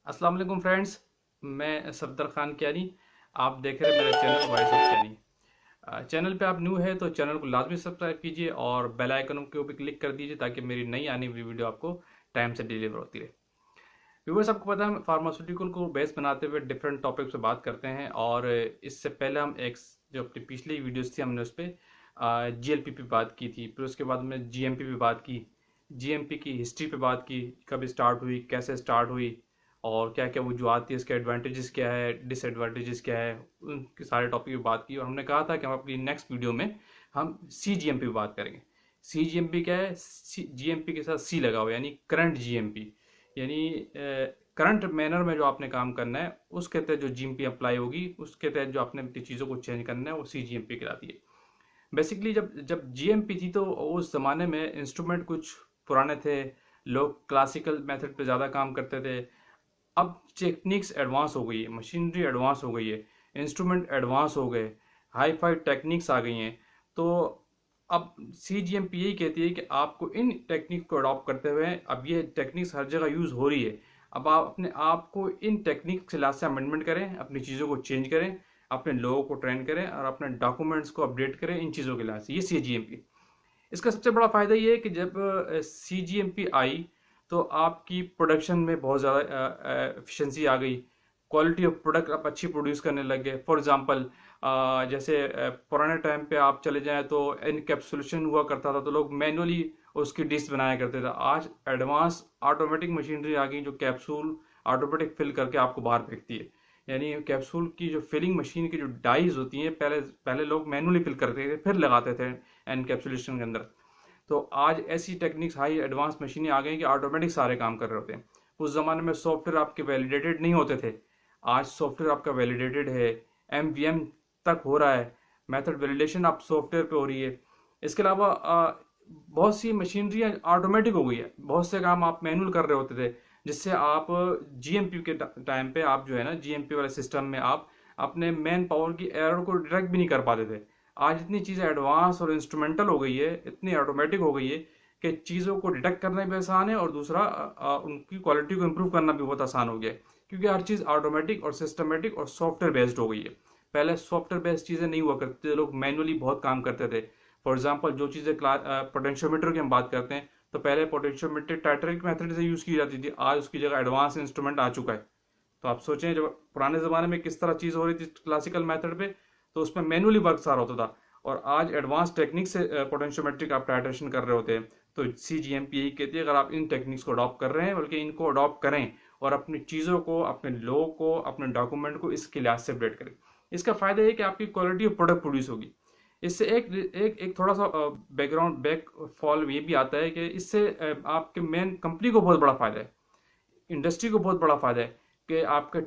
अस्सलाम वालेकुम फ्रेंड्स। मैं सफदर खान कियानी। आप देख रहे हैं मेरा channel voice of Kiyani. Channel पे आप न्यू है तो चैनल को लाजमी सब्सक्राइब कीजिए और बेल आइकन के ऊपर क्लिक कर दीजिए ताकि मेरी नई आने वाली वीडियो आपको टाइम से डिलीवर होती रहे। व्यूअर्स, आपको पता है फार्मास्यूटिकल को बेस बनाते हुए डिफरेंट टॉपिक्स पे बात करते हैं और इससे पहले हम एक जो अपनी पिछली वीडियोस थी हमने उस पर जीएलपी पे बात की थी। फिर उसके बाद में जीएमपी पे बात की, जीएमपी की हिस्ट्री पे बात की, कब स्टार्ट हुई, कैसे स्टार्ट हुई और क्या क्या वजूहत थी, इसके एडवांटेजेस क्या है, डिसएडवांटेजेस क्या है, उनके सारे टॉपिक पे बात की। और हमने कहा था कि हम अपनी नेक्स्ट वीडियो में हम CGMP पे बात करेंगे। CGMP क्या है? जीएमपी के साथ सी लगा हुआ यानी करंट जीएमपी, यानी करंट मैनर में जो आपने काम करना है उसके तहत जो जीएमपी अप्लाई होगी, उसके तहत जो आपने अपनी चीज़ों को चेंज करना है वो CGMP कहलाती है। बेसिकली जब जब जीएमपी थी तो उस ज़माने में इंस्ट्रूमेंट कुछ पुराने थे, लोग क्लासिकल मेथड पे ज़्यादा काम करते थे। अब टेक्निक्स एडवांस हो गई है, मशीनरी एडवांस हो गई है, इंस्ट्रूमेंट एडवांस हो गए, हाई फाई टेक्निक्स आ गई हैं। तो अब CGMP यही कहती है कि आपको इन टेक्निक को अडॉप्ट करते हुए, अब ये टेक्निक्स हर जगह यूज़ हो रही है, अब आप अपने आप को इन टेक्निक के लिहाज से अमेंडमेंट करें, अपनी चीज़ों को चेंज करें, अपने लोगों को ट्रेन करें और अपने डॉक्यूमेंट्स को अपडेट करें इन चीज़ों के लिहाज से। ये CGMP। इसका सबसे बड़ा फ़ायदा ये है कि जब CGMP आई तो आपकी प्रोडक्शन में बहुत ज़्यादा एफिशिएंसी आ गई, क्वालिटी ऑफ प्रोडक्ट आप अच्छी प्रोड्यूस करने लग गए। फॉर एग्जांपल जैसे पुराने टाइम पे आप चले जाएं तो एनकैप्सुलेशन हुआ करता था तो लोग मैनुअली उसकी डिश बनाया करते थे। आज एडवांस ऑटोमेटिक मशीनरी आ गई जो कैप्सूल ऑटोमेटिक फिल करके आपको बाहर फेंकती है। यानी कैप्सूल की जो फिलिंग मशीन की जो डाइज होती हैं, पहले पहले लोग मैनुअली फिल करते थे फिर लगाते थे एनकैप्सुलेशन के अंदर। तो आज ऐसी टेक्निक्स हाई एडवांस मशीनें आ गई कि ऑटोमेटिक सारे काम कर रहे होते हैं। उस ज़माने में सॉफ्टवेयर आपके वैलिडेटेड नहीं होते थे, आज सॉफ्टवेयर आपका वैलिडेटेड है, MVM तक हो रहा है, मेथड वैलिडेशन आप सॉफ्टवेयर पे हो रही है। इसके अलावा बहुत सी मशीनरी ऑटोमेटिक हो गई है, बहुत से काम आप मैनुअल कर रहे होते थे, जिससे आप GMP के टाइम पे आप जो है ना GMP वाले सिस्टम में आप अपने मैन पावर की एरर को डिटेक्ट भी नहीं कर पाते थे। आज इतनी चीज़ें एडवांस और इंस्ट्रूमेंटल हो गई है, इतनी ऑटोमेटिक हो गई है कि चीज़ों को डिटेक्ट करना भी आसान है और दूसरा उनकी क्वालिटी को इम्प्रूव करना भी बहुत आसान हो गया है, क्योंकि हर चीज़ ऑटोमेटिक और सिस्टमेटिक और सॉफ्टवेयर बेस्ड हो गई है। पहले सॉफ्टवेयर बेस्ड चीज़ें नहीं हुआ करती थे, लोग मैनुअली बहुत काम करते थे। फॉर एग्जाम्पल जो चीज़ें पोटेंशियोमीटर की हम बात करते हैं तो पहले पोटेंशियोमीटर टाइट्रिक मेथड से यूज़ की जाती थी, आज उसकी जगह एडवांस इंस्ट्रूमेंट आ चुका है। तो आप सोचें जब पुराने ज़माने में किस तरह चीज़ हो रही थी क्लासिकल मेथड पे, तो उसमें मैनुअली वर्क सारा होता था और आज एडवांस टेक्निक से पोटेंशियोमेट्रिक आप टाइट्रेशन कर रहे होते हैं। तो CGMP यही कहती है अगर आप इन टेक्निक्स को अडॉप्ट कर रहे हैं, बल्कि इनको अडॉप्ट करें और अपनी चीज़ों को, अपने लोगों को, अपने डॉक्यूमेंट को इसके लिहाज से अपडेट करें। इसका फ़ायदा है कि आपकी क्वालिटी ऑफ प्रोडक्ट प्रोड्यूस होगी। इससे एक थोड़ा सा बैकग्राउंड बैक फॉल ये भी आता है कि इससे आपके मेन कंपनी को बहुत बड़ा फ़ायदा है, इंडस्ट्री को बहुत बड़ा फ़ायदा है कि आपका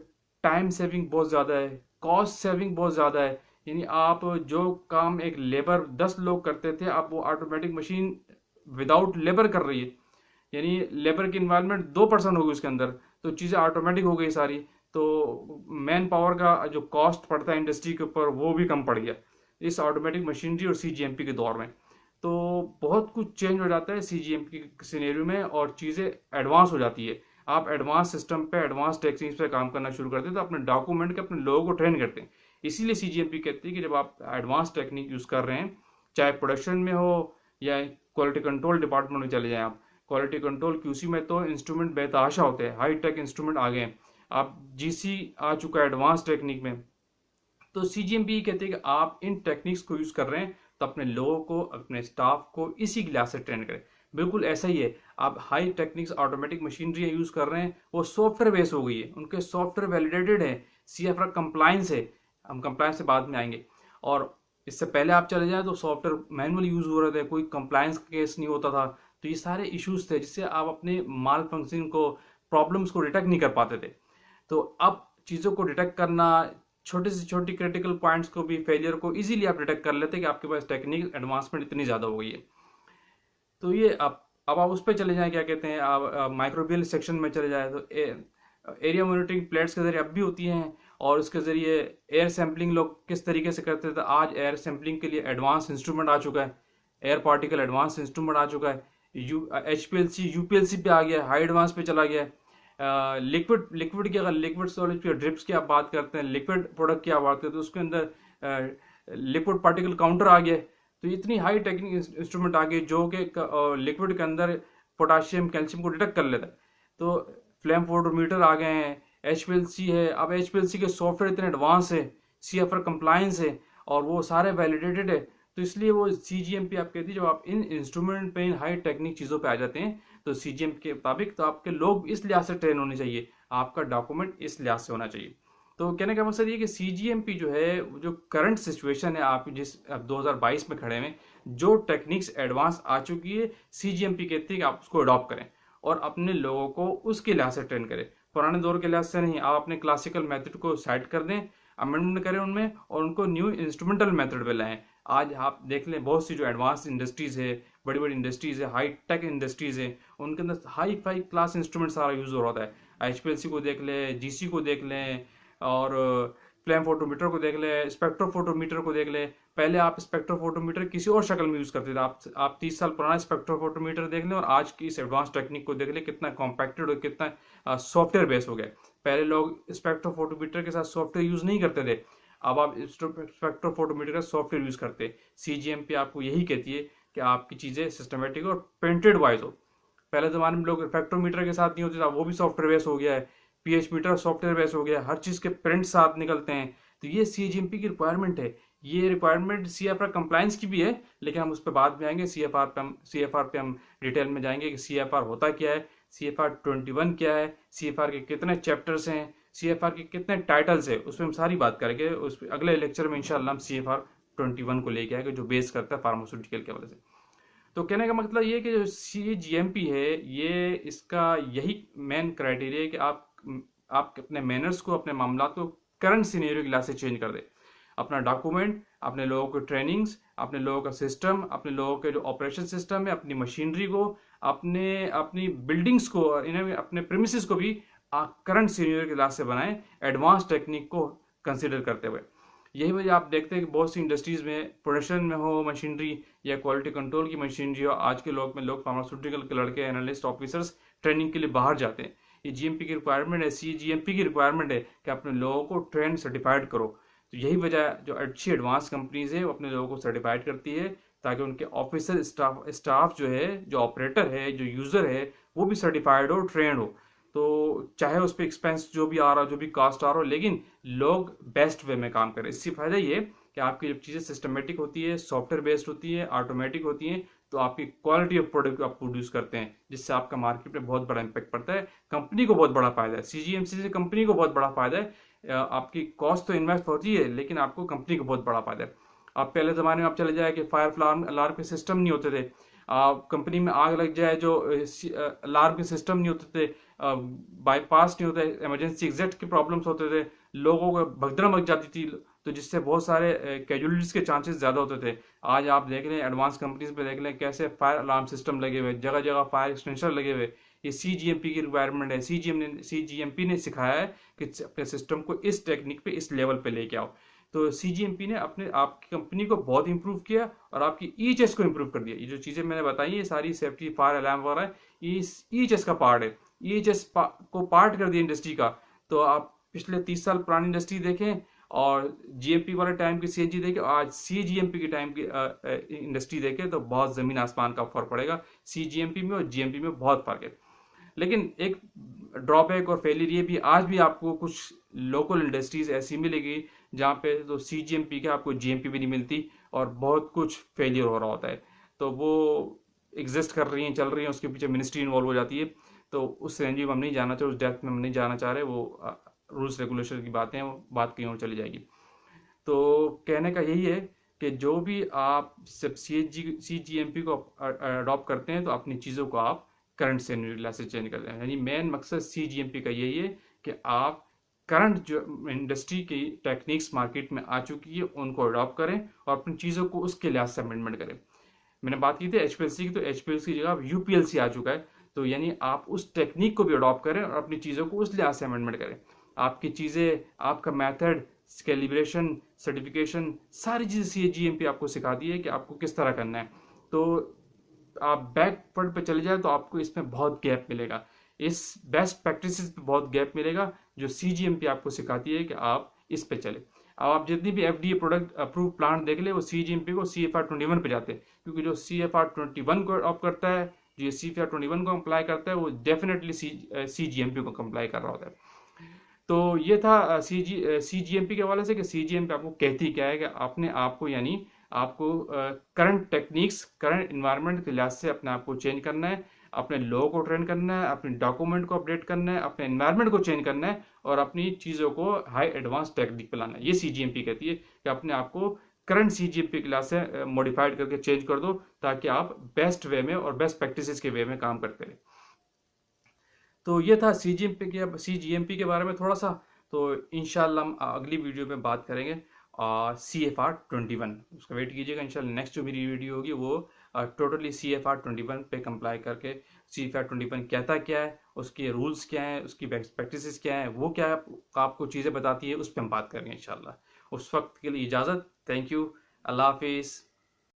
टाइम सेविंग बहुत ज़्यादा है, कॉस्ट सेविंग बहुत ज़्यादा है। यानी आप जो काम एक लेबर 10 लोग करते थे, अब वो ऑटोमेटिक मशीन विदाउट लेबर कर रही है। यानी लेबर की इन्वायरमेंट 2% होगी उसके अंदर, तो चीज़ें ऑटोमेटिक हो गई सारी। तो मैन पावर का जो कॉस्ट पड़ता है इंडस्ट्री के ऊपर वो भी कम पड़ गया इस ऑटोमेटिक मशीनरी और CGMP के दौर में। तो बहुत कुछ चेंज हो जाता है CGMP के सिनेरियो में और चीज़ें एडवांस हो जाती है। आप एडवांस सिस्टम पे, एडवांस टेक्निक्स पे काम करना शुरू करते हैं तो अपने डॉक्यूमेंट के, अपने लोगों को ट्रेन करते हैं। इसीलिए CGMP कहती है कि जब आप एडवांस टेक्निक यूज़ कर रहे हैं, चाहे प्रोडक्शन में हो या क्वालिटी कंट्रोल डिपार्टमेंट में चले जाएं आप, क्वालिटी कंट्रोल QC में तो इंस्ट्रूमेंट बेतहाशा होते हैं, हाई टेक इंस्ट्रूमेंट आ गए हैं। आप GC आ चुका है एडवांस टेक्निक में। तो CGMP कहते हैं कि आप इन टेक्निक्स को यूज़ कर रहे हैं तो अपने लोगों को, अपने स्टाफ को इसी क्लास से ट्रेन करें। बिल्कुल ऐसा ही है, आप high techniques automatic machinery use कर रहे हैं, वो सॉफ्टवेयर बेस हो गई है, उनके सॉफ्टवेयर वैलिडेटेड है, CFR कंप्लाइंस है। हम कंप्लाइंस से बाद में आएंगे। और इससे पहले आप चले जाएं तो सॉफ्टवेयर मैनुअल यूज़ हो रहे थे, कोई कंप्लाइंस केस नहीं होता था। तो ये सारे इश्यूज थे जिससे आप अपने माल फंक्शन को, प्रॉब्लम्स को डिटेक्ट नहीं कर पाते थे। तो अब चीज़ों को डिटेक्ट करना, छोटी से छोटी क्रिटिकल पॉइंट्स को भी, फेलियर को इजीली आप डिटेक्ट कर लेते हैं कि आपके पास टेक्निकल एडवांसमेंट इतनी ज़्यादा हो गई है। तो ये अब आप उस पर चले जाएं, क्या कहते हैं, आप माइक्रोबियल सेक्शन में चले जाए तो एरिया मॉनिटरिंग प्लेट्स के जरिए अब भी होती हैं और उसके ज़रिए एयर सैम्पलिंग लोग किस तरीके से करते थे, आज एयर सैम्पलिंग के लिए एडवांस इंस्ट्रूमेंट आ चुका है, एयर पार्टिकल एडवांस इंस्ट्रूमेंट आ चुका है, HPLC UPLC पे आ गया है, हाई एडवांस पे चला गया है। लिक्विड की, अगर लिक्विड सॉलिड की ड्रिप्स की आप बात करते हैं, लिक्विड प्रोडक्ट की आप बात करते हैं, तो उसके अंदर लिक्विड पार्टिकल काउंटर आ गया। तो इतनी हाई टेक्निक इंस्ट्रूमेंट आ गए जो कि लिक्विड के अंदर पोटाशियम कैल्शियम को डिटेक्ट कर लेता है। तो फ्लेम फोटोमीटर आ गए हैं, HPLC है। अब HPLC के सॉफ्टवेयर इतने एडवांस है, CFR कंप्लायंस है, और वो सारे वैलिडेटेड है। तो इसलिए वो CGMP आप कहती है, जब आप इन इंस्ट्रूमेंट पे, इन हाई टेक्निक चीज़ों पे आ जाते हैं, तो CGMP के मुताबिक तो आपके लोग इस लिहाज से ट्रेन होने चाहिए, आपका डॉक्यूमेंट इस लिहाज से होना चाहिए। तो कहने का मकसद ये कि CGMP जो है, जो करंट सिचुएशन है, आप जिस अब 2022 में खड़े हैं, जो टेक्निक्स एडवांस आ चुकी है, CGMP कहती है कि आप उसको अडॉप्ट करें और अपने लोगों को उसके लिहाज से ट्रेन करें। पुराने दौर के लिहाज से नहीं, आप अपने क्लासिकल मेथड को साइड कर दें, अमेंडमेंट करें उनमें, और उनको न्यू इंस्ट्रूमेंटल मेथड पे लाएं। आज आप देख लें, बहुत सी जो एडवांस इंडस्ट्रीज है, बड़ी बड़ी इंडस्ट्रीज है, हाई टेक इंडस्ट्रीज है, उनके अंदर हाई फाई क्लास इंस्ट्रूमेंट सारा यूज हो रहा है। HPLC को देख लें, GC को देख लें, और फ्लेम फोटोमीटर को देख ले, स्पेक्ट्रोफोटोमीटर को देख ले। पहले आप स्पेक्ट्रोफोटोमीटर किसी और शक्ल में यूज करते थे। आप 30 साल पुराना स्पेक्ट्रोफोटोमीटर देख लें और आज की इस एडवांस टेक्निक को देख ले, कितना कॉम्पैक्टेड और कितना सॉफ्टवेयर बेस हो गया। पहले लोग स्पेक्ट्रोफोटोमीटर के साथ सॉफ्टवेयर यूज नहीं करते थे, अब आप स्पेक्ट्रोफोटोमीटर का सॉफ्टवेयर यूज करते। CGMP आपको यही कहती है कि आपकी चीजें सिस्टमेटिक और प्रिंटेड वाइज हो। पहले जमाने में लोग स्पेक्ट्रोमीटर के साथ नहीं होते था, वो भी सॉफ्टवेयर बेस हो गया है। PH मीटर सॉफ्टवेयर बेस हो गया, हर चीज के प्रिंट साथ निकलते हैं। तो ये CGMP की रिक्वायरमेंट है। ये रिक्वायरमेंट CFR कंप्लायंस की भी है, लेकिन हम उस पर बाद में आएंगे। CFR पे हम डिटेल में जाएंगे कि CFR होता क्या है, CFR 21 क्या है, CFR के कितने चैप्टर्स हैं, CFR के कितने टाइटल्स है, उस पर हम सारी बात करेंगे। उस अगले लेक्चर में इंशाल्लाह हम CFR 21 को लेके आएंगे, जो बेस करता है फार्मास्यूटिकल के वजह से। तो कहने का मतलब ये है कि जो CGMP है, ये इसका यही मेन क्राइटेरिया है कि आप अपने मैनर्स को, अपने मामला को करंट सिनेरियो की लिहाज से चेंज कर दे। अपना डॉक्यूमेंट, अपने लोगों को ट्रेनिंग्स, अपने लोगों का सिस्टम, अपने लोगों के जो ऑपरेशन सिस्टम है, अपनी मशीनरी को, अपनी बिल्डिंग्स को, इन्हें अपने प्रीमिसेस को भी करंट सिनेरियो के लिहाज से बनाएं, एडवांस टेक्निक को कंसिडर करते हुए। यही वजह आप देखते हैं कि बहुत सी इंडस्ट्रीज में, प्रोडक्शन में हो मशीनरी या क्वालिटी कंट्रोल की मशीनरी हो, आज के लोग फार्मास्यूटिकल के लड़के, एनालिस्ट, ऑफिसर्स ट्रेनिंग के लिए बाहर जाते हैं। ये GMP की रिक्वायरमेंट है, CGMP की रिक्वायरमेंट है कि अपने लोगों को ट्रेन सर्टिफाइड करो। तो यही वजह जो अच्छी एडवांस कंपनीज है वो अपने लोगों को सर्टिफाइड करती है, ताकि उनके ऑफिसर स्टाफ जो है, जो ऑपरेटर है, जो यूजर है, वो भी सर्टिफाइड हो, ट्रेंड हो। तो चाहे उस पर एक्सपेंस जो भी आ रहा हो, जो भी कास्ट आ रहा हो, लेकिन लोग बेस्ट वे में काम करें। इससे फायदा ये कि आपकी जब चीज़ें सिस्टमेटिक होती है, सॉफ्टवेयर बेस्ड होती है, ऑटोमेटिक होती हैं, तो आपकी क्वालिटी ऑफ प्रोडक्ट आप प्रोड्यूस करते हैं, जिससे आपका मार्केट में बहुत बड़ा इंपैक्ट पड़ता है, कंपनी को बहुत बड़ा फायदा है। CGMC से कंपनी को बहुत बड़ा फायदा है। आपकी कॉस्ट तो इन्वेस्ट होती है, लेकिन आपको कंपनी को बहुत बड़ा फायदा है। आप पहले ज़माने में आप चले जाए कि फायर अलार्म के सिस्टम नहीं होते थे, कंपनी में आग लग जाए, जो अलार्म के सिस्टम नहीं होते थे, बाईपास नहीं होता, इमरजेंसी एग्जिट के प्रॉब्लम्स होते थे, लोगों को भगदड़ मच जाती थी, तो जिससे बहुत सारे कैजुअलिटीज के चांसेस ज़्यादा होते थे। आज आप देख लें एडवांस कंपनीज पे, देख लें कैसे फायर अलार्म सिस्टम लगे हुए, जगह जगह फायर एक्सटेंशन लगे हुए। ये CGMP की रिक्वायरमेंट है। CGMP ने सिखाया है कि अपने सिस्टम को इस टेक्निक पे, इस लेवल पे लेके आओ। तो CGMP ने आपकी कंपनी को बहुत इंप्रूव किया और आपकी EHS को इंप्रूव कर दिया। ये जो चीज़ें मैंने बताई है, सारी सेफ्टी, फायर अलार्म वगैरह, ये EHS का पार्ट है। EHS को पार्ट कर दिया इंडस्ट्री का। तो आप पिछले 30 साल पुरानी इंडस्ट्री देखें और GMP वाले टाइम की CNG देखें, आज CGMP के टाइम की इंडस्ट्री देखें, तो बहुत ज़मीन आसमान का फर्क पड़ेगा। CGMP में और GMP में बहुत फर्क है। लेकिन एक ड्रॉबैक और फेलियर ये भी, आज भी आपको कुछ लोकल इंडस्ट्रीज ऐसी मिलेगी जहाँ पे तो CGMP के आपको GMP भी नहीं मिलती और बहुत कुछ फेलियर हो रहा होता है। तो वो एग्जिस्ट कर रही हैं, चल रही हैं, उसके पीछे मिनिस्ट्री इन्वॉल्व हो जाती है। तो उस रेंज में हम नहीं जाना चाह रहे, उस डेप्थ में हम नहीं जाना चाह रहे। वो रूल्स रेगुलेशन की बातें हैं, वो बात कहीं और चली जाएगी। तो कहने का यही है कि जो भी आप सब CGMP को अडॉप्ट करते हैं, तो अपनी चीज़ों को आप करंट सिनेरियो से चेंज करते हैं। यानी मेन मकसद CGMP का यही है कि आप करंट जो इंडस्ट्री की टेक्निक्स मार्केट में आ चुकी है, उनको अडॉप्ट करें और अपनी चीज़ों को उसके लिहाज से अमेंडमेंट करें। मैंने बात की थी HPLC की, तो HPLC की जगह UPLC आ चुका है। तो यानी आप उस टेक्निक को भी अडॉप्ट करें और अपनी चीज़ों को उस लिहाज से अमेंडमेंट करें। आपकी चीज़ें, आपका मेथड, कैलिब्रेशन, सर्टिफिकेशन, सारी चीज़ें CGMP आपको सिखा दी है कि आपको किस तरह करना है। तो आप बैकवर्ड पे चले जाए तो आपको इसमें बहुत गैप मिलेगा। इस बेस्ट प्रैक्टिसेस पे बहुत गैप मिलेगा, जो CGMP आपको सिखाती है कि आप इस पे चले। अब आप जितनी भी FDA प्रोडक्ट अप्रूव प्लांट देख ले, वो CGMP को CFR 21 पे जाते हैं, क्योंकि जो CFR 21 को ऑप करता है, जो ये CFR 21 को अप्लाई करता है, वो डेफिनेटली CGMP को कंप्लाई कर रहा होता है। तो ये था CGMP के हवाले से कि CGMP आपको कहती क्या है कि अपने आप को, यानी आपको करंट टेक्निक्स, करंट इन्वायरमेंट के लिहाज से अपने आप को चेंज करना है, अपने लॉ को ट्रेन करना है, अपने डॉक्यूमेंट को अपडेट करना है, अपने इन्वायरमेंट को चेंज करना है और अपनी चीज़ों को हाई एडवांस टेक्निक पे लाना है। ये CGMP कहती है कि अपने आप को करंट CGMP क्लास से मॉडिफाइड करके चेंज कर दो, ताकि आप बेस्ट वे में और बेस्ट प्रैक्टिसेस के वे में काम करते रहे। तो ये था CGMP के बारे में थोड़ा सा। तो इंशाल्लाह हम अगली वीडियो में बात करेंगे CFR 21, उसका वेट कीजिएगा। इंशाल्लाह नेक्स्ट जो मेरी वीडियो होगी वो टोटली CFR 21 पे कंप्लाई करके, CFR 21 कहता क्या है, उसके रूल्स क्या हैं, उसकी बेस्ट प्रैक्टिसेस क्या हैं, वो क्या आपको चीज़ें बताती है, उस पर हम बात करेंगे इंशाल्लाह। उस वक्त के लिए इजाज़त। Thank you. अल्लाह हाफिज़।